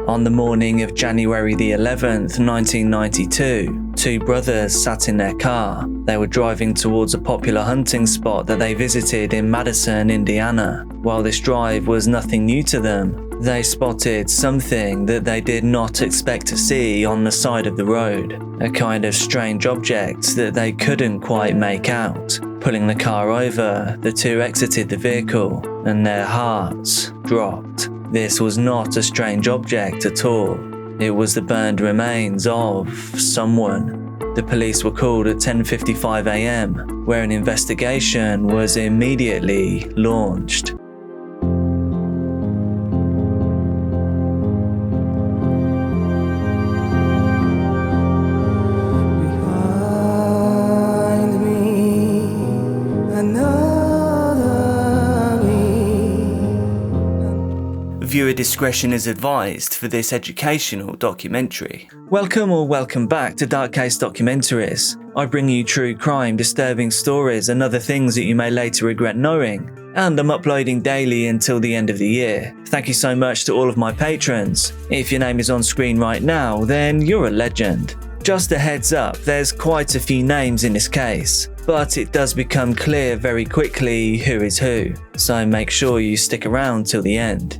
On the morning of January the 11th, 1992, two brothers sat in their car. They were driving towards a popular hunting spot that they visited in Madison, Indiana. While this drive was nothing new to them, they spotted something that they did not expect to see on the side of the road, a kind of strange object that they couldn't quite make out. Pulling the car over, the two exited the vehicle, and their hearts dropped. This was not a strange object at all. It was the burned remains of someone. The police were called at 10:55 a.m., where an investigation was immediately launched. Viewer discretion is advised for this educational documentary. Welcome back to Case Documentaries. I bring you true crime, disturbing stories and other things that you may later regret knowing, and I'm uploading daily until the end of the year. Thank you so much to all of my patrons. If your name is on screen right now, then you're a legend. Just a heads up, there's quite a few names in this case, but it does become clear very quickly who is who, so make sure you stick around till the end.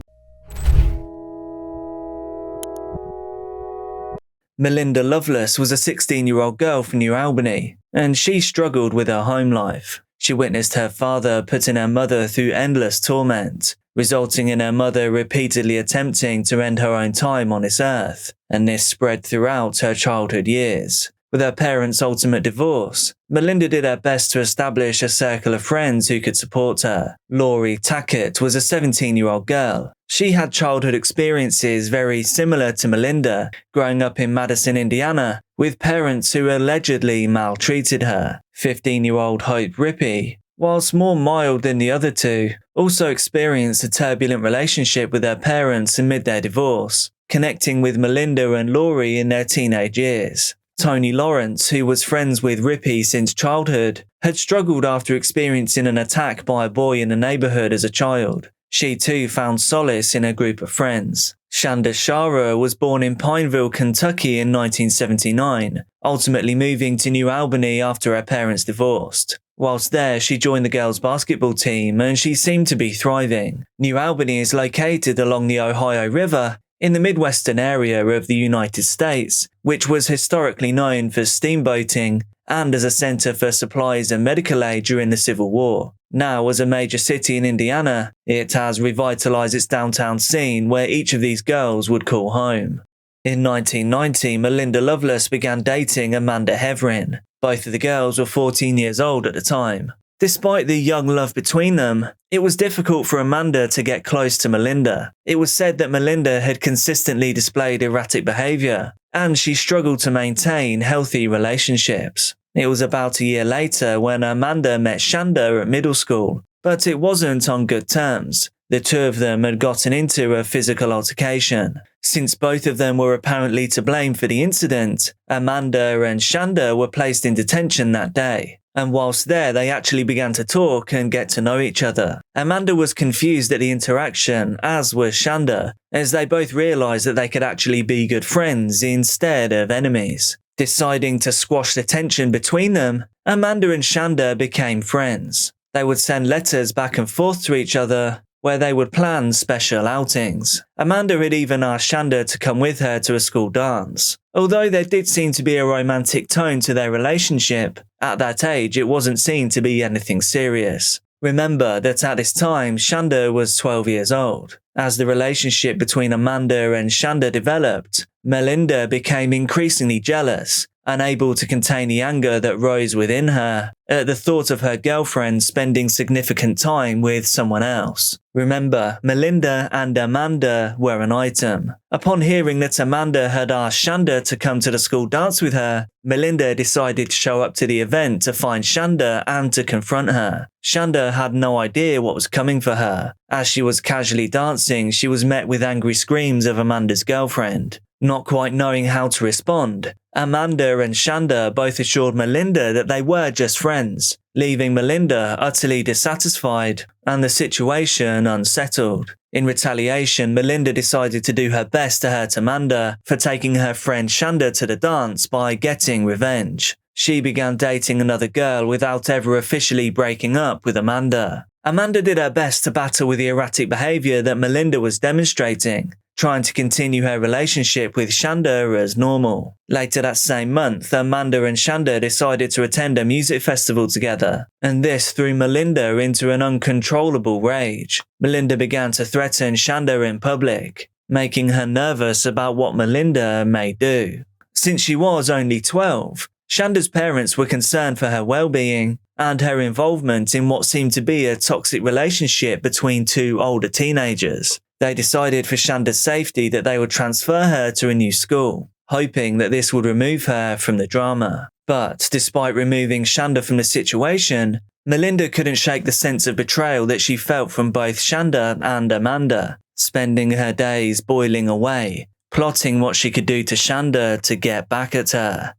Melinda Loveless was a 16-year-old girl from New Albany, and she struggled with her home life. She witnessed her father putting her mother through endless torment, resulting in her mother repeatedly attempting to end her own time on this earth, and this spread throughout her childhood years. With her parents' ultimate divorce, Melinda did her best to establish a circle of friends who could support her. Laurie Tackett was a 17-year-old girl. She had childhood experiences very similar to Melinda, growing up in Madison, Indiana, with parents who allegedly maltreated her. 15-year-old Hope Rippey, whilst more mild than the other two, also experienced a turbulent relationship with her parents amid their divorce, connecting with Melinda and Laurie in their teenage years. Toni Lawrence, who was friends with Rippey since childhood, had struggled after experiencing an attack by a boy in the neighborhood as a child. She too found solace in a group of friends. Shanda Sharer was born in Pineville, Kentucky in 1979, ultimately moving to New Albany after her parents divorced. Whilst there, she joined the girls' basketball team and she seemed to be thriving. New Albany is located along the Ohio River in the Midwestern area of the United States, which was historically known for steamboating and as a center for supplies and medical aid during the Civil War. Now, as a major city in Indiana, it has revitalized its downtown scene where each of these girls would call home. In 1990, Melinda Loveless began dating Amanda Heavrin. Both of the girls were 14 years old at the time. Despite the young love between them, it was difficult for Amanda to get close to Melinda. It was said that Melinda had consistently displayed erratic behavior, and she struggled to maintain healthy relationships. It was about a year later when Amanda met Shanda at middle school, but it wasn't on good terms. The two of them had gotten into a physical altercation. Since both of them were apparently to blame for the incident, Amanda and Shanda were placed in detention that day. And whilst there, they actually began to talk and get to know each other. Amanda was confused at the interaction, as was Shanda, as they both realised that they could actually be good friends instead of enemies. Deciding to squash the tension between them, Amanda and Shanda became friends. They would send letters back and forth to each other, where they would plan special outings. Amanda had even asked Shanda to come with her to a school dance. Although there did seem to be a romantic tone to their relationship, at that age it wasn't seen to be anything serious. Remember that at this time, Shanda was 12 years old. As the relationship between Amanda and Shanda developed, Melinda became increasingly jealous, unable to contain the anger that rose within her at the thought of her girlfriend spending significant time with someone else. Remember, Melinda and Amanda were an item. Upon hearing that Amanda had asked Shanda to come to the school dance with her, Melinda decided to show up to the event to find Shanda and to confront her. Shanda had no idea what was coming for her. As she was casually dancing, she was met with angry screams of Amanda's girlfriend. Not quite knowing how to respond, Amanda and Shanda both assured Melinda that they were just friends, leaving Melinda utterly dissatisfied and the situation unsettled. In retaliation, Melinda decided to do her best to hurt Amanda for taking her friend Shanda to the dance by getting revenge. She began dating another girl without ever officially breaking up with Amanda. Amanda did her best to battle with the erratic behavior that Melinda was demonstrating, trying to continue her relationship with Shanda as normal. Later that same month, Amanda and Shanda decided to attend a music festival together, and this threw Melinda into an uncontrollable rage. Melinda began to threaten Shanda in public, making her nervous about what Melinda may do. Since she was only 12, Shanda's parents were concerned for her well-being and her involvement in what seemed to be a toxic relationship between two older teenagers. They decided for Shanda's safety that they would transfer her to a new school, hoping that this would remove her from the drama. But despite removing Shanda from the situation, Melinda couldn't shake the sense of betrayal that she felt from both Shanda and Amanda, spending her days boiling away, plotting what she could do to Shanda to get back at her.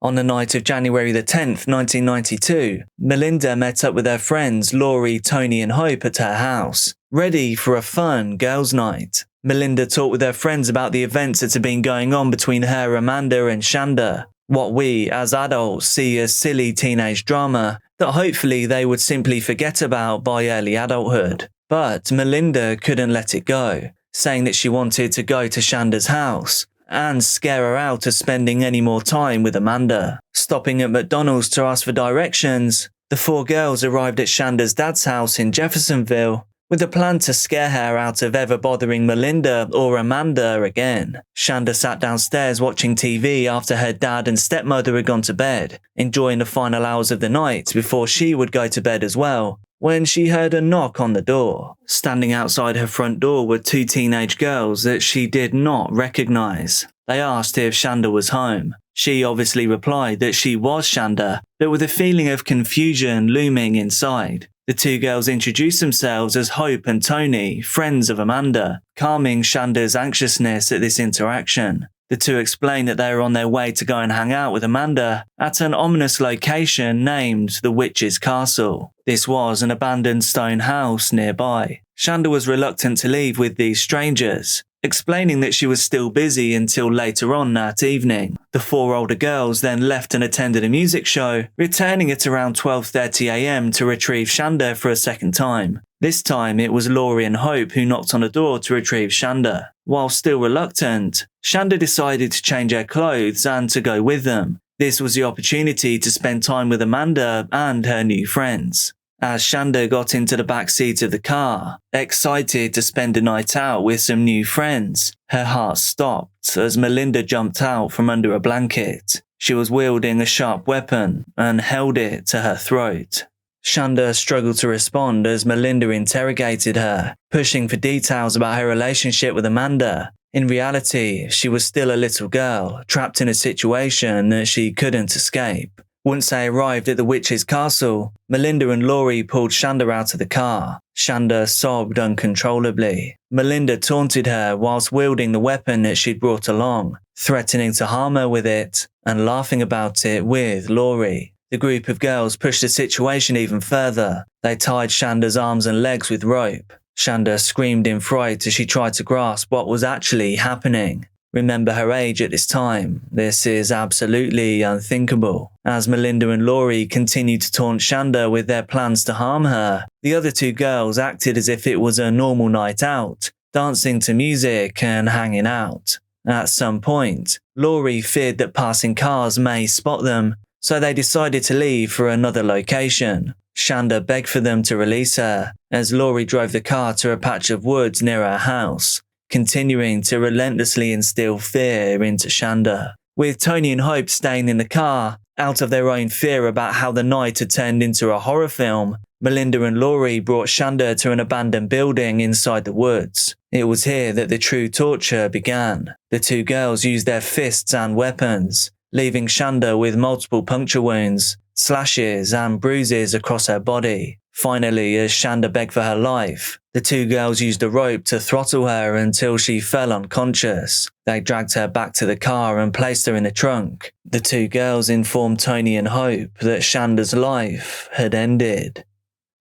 On the night of January the 10th, 1992, Melinda met up with her friends Laurie, Toni and Hope at her house, ready for a fun girls' night. Melinda talked with her friends about the events that had been going on between her, Amanda and Shanda, what we as adults see as silly teenage drama that hopefully they would simply forget about by early adulthood. But Melinda couldn't let it go, saying that she wanted to go to Shanda's house and scare her out of spending any more time with Amanda. Stopping at McDonald's to ask for directions, the four girls arrived at Shanda's dad's house in Jeffersonville with a plan to scare her out of ever bothering Melinda or Amanda again. Shanda sat downstairs watching TV after her dad and stepmother had gone to bed, enjoying the final hours of the night before she would go to bed as well, when she heard a knock on the door. Standing outside her front door were two teenage girls that she did not recognize. They asked if Shanda was home. She obviously replied that she was Shanda, but with a feeling of confusion looming inside. The two girls introduced themselves as Hope and Toni, friends of Amanda, calming Shanda's anxiousness at this interaction. The two explained that they were on their way to go and hang out with Amanda at an ominous location named the Witch's Castle. This was an abandoned stone house nearby. Shanda was reluctant to leave with these strangers, explaining that she was still busy until later on that evening. The four older girls then left and attended a music show, returning at around 12:30 a.m. to retrieve Shanda for a second time. This time it was Laurie and Hope who knocked on the door to retrieve Shanda. While still reluctant, Shanda decided to change her clothes and to go with them. This was the opportunity to spend time with Amanda and her new friends. As Shanda got into the back seat of the car, excited to spend a night out with some new friends, her heart stopped as Melinda jumped out from under a blanket. She was wielding a sharp weapon and held it to her throat. Shanda struggled to respond as Melinda interrogated her, pushing for details about her relationship with Amanda. In reality, she was still a little girl, trapped in a situation that she couldn't escape. Once they arrived at the Witch's Castle, Melinda and Laurie pulled Shanda out of the car. Shanda sobbed uncontrollably. Melinda taunted her whilst wielding the weapon that she'd brought along, threatening to harm her with it and laughing about it with Laurie. The group of girls pushed the situation even further. They tied Shanda's arms and legs with rope. Shanda screamed in fright as she tried to grasp what was actually happening. Remember her age at this time. This is absolutely unthinkable. As Melinda and Laurie continued to taunt Shanda with their plans to harm her, the other two girls acted as if it was a normal night out, dancing to music and hanging out. At some point, Laurie feared that passing cars may spot them, so they decided to leave for another location. Shanda begged for them to release her, as Laurie drove the car to a patch of woods near her house, continuing to relentlessly instill fear into Shanda. With Toni and Hope staying in the car, out of their own fear about how the night had turned into a horror film, Melinda and Laurie brought Shanda to an abandoned building inside the woods. It was here that the true torture began. The two girls used their fists and weapons, leaving Shanda with multiple puncture wounds, slashes and bruises across her body. Finally, as Shanda begged for her life, the two girls used a rope to throttle her until she fell unconscious. They dragged her back to the car and placed her in the trunk. The two girls informed Toni and Hope that Shanda's life had ended.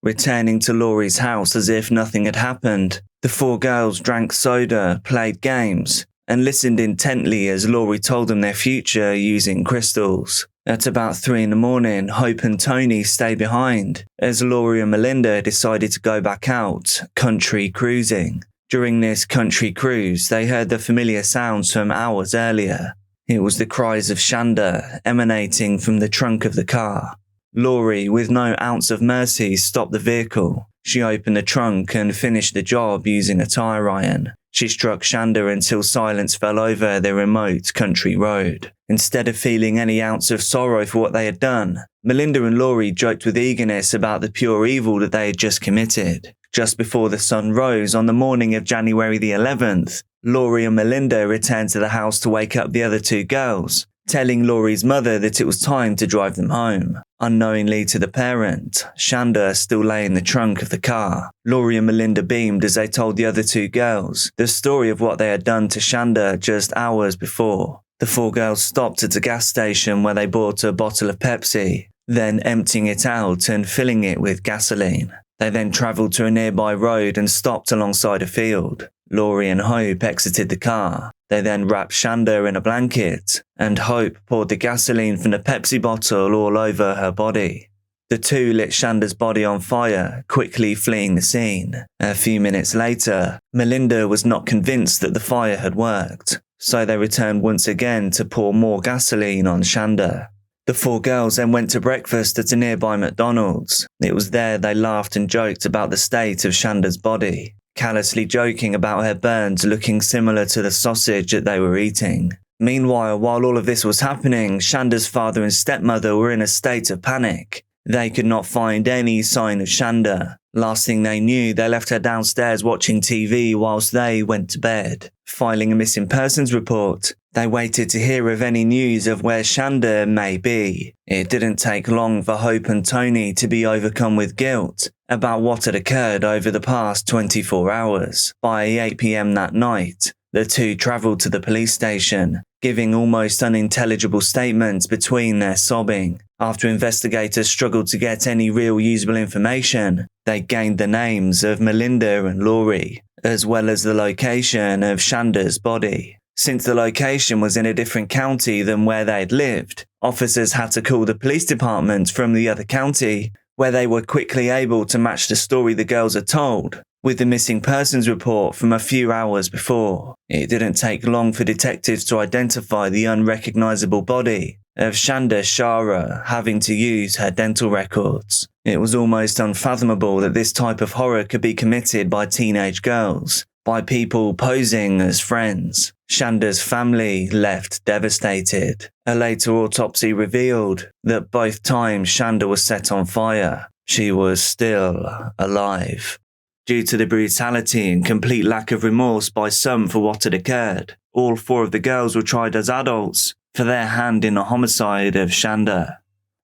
returning to Laurie's house as if nothing had happened. The four girls drank soda, played games, and listened intently as Laurie told them their future using crystals. At about 3 in the morning, Hope and Toni stayed behind, as Laurie and Melinda decided to go back out, country cruising. During this country cruise, they heard the familiar sounds from hours earlier. It was the cries of Shanda emanating from the trunk of the car. Laurie, with no ounce of mercy, stopped the vehicle. She opened the trunk and finished the job using a tire iron. She struck Shanda until silence fell over their remote country road. Instead of feeling any ounce of sorrow for what they had done, Melinda and Laurie joked with eagerness about the pure evil that they had just committed. Just before the sun rose on the morning of January the 11th, Laurie and Melinda returned to the house to wake up the other two girls, telling Laurie's mother that it was time to drive them home. Unknowingly to the parent, Shanda still lay in the trunk of the car. Laurie and Melinda beamed as they told the other two girls the story of what they had done to Shanda just hours before. The four girls stopped at a gas station where they bought a bottle of Pepsi, then emptying it out and filling it with gasoline. They then travelled to a nearby road and stopped alongside a field. Laurie and Hope exited the car. They then wrapped Shanda in a blanket, and Hope poured the gasoline from the Pepsi bottle all over her body. The two lit Shanda's body on fire, quickly fleeing the scene. A few minutes later, Melinda was not convinced that the fire had worked, so they returned once again to pour more gasoline on Shanda. The four girls then went to breakfast at a nearby McDonald's. It was there they laughed and joked about the state of Shanda's body, callously joking about her burns looking similar to the sausage that they were eating. Meanwhile, while all of this was happening, Shanda's father and stepmother were in a state of panic. They could not find any sign of Shanda. Last thing they knew, they left her downstairs watching TV whilst they went to bed. Filing a missing persons report, they waited to hear of any news of where Shanda may be. It didn't take long for Hope and Toni to be overcome with guilt about what had occurred over the past 24 hours. By 8 p.m. that night, the two travelled to the police station, giving almost unintelligible statements between their sobbing. After investigators struggled to get any real usable information, they gained the names of Melinda and Laurie, as well as the location of Shanda's body. Since the location was in a different county than where they had lived, officers had to call the police department from the other county, where they were quickly able to match the story the girls had told with the missing persons report from a few hours before. It didn't take long for detectives to identify the unrecognizable body of Shanda Sharer, having to use her dental records. It was almost unfathomable that this type of horror could be committed by teenage girls, by people posing as friends. Shanda's family left devastated. A later autopsy revealed that both times Shanda was set on fire, she was still alive. Due to the brutality and complete lack of remorse by some for what had occurred, all four of the girls were tried as adults for their hand in the homicide of Shanda.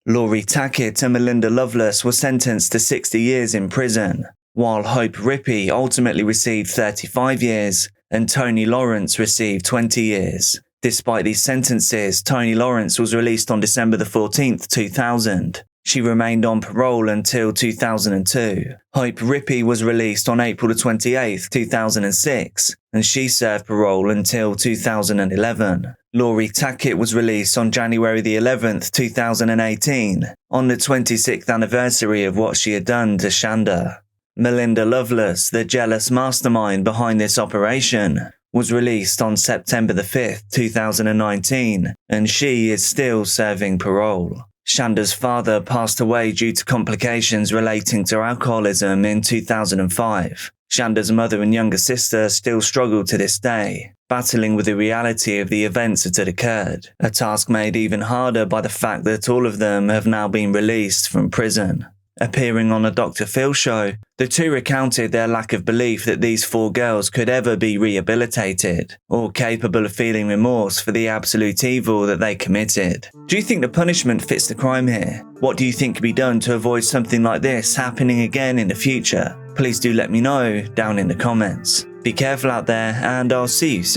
Laurie Tackett and Melinda Loveless were sentenced to 60 years in prison, while Hope Rippey ultimately received 35 years and Toni Lawrence received 20 years. Despite these sentences, Toni Lawrence was released on December 14, 2000. She remained on parole until 2002. Hope Rippey was released on April 28, 2006, and she served parole until 2011. Laurie Tackett was released on January 11, 2018, on the 26th anniversary of what she had done to Shanda. Melinda Loveless, the jealous mastermind behind this operation, was released on September 5, 2019, and she is still serving parole. Shanda's father passed away due to complications relating to alcoholism in 2005. Shanda's mother and younger sister still struggle to this day, battling with the reality of the events that had occurred, a task made even harder by the fact that all of them have now been released from prison. Appearing on a Dr. Phil show, the two recounted their lack of belief that these four girls could ever be rehabilitated, or capable of feeling remorse for the absolute evil that they committed. Do you think the punishment fits the crime here? What do you think could be done to avoid something like this happening again in the future? Please do let me know down in the comments. Be careful out there, and I'll see you soon.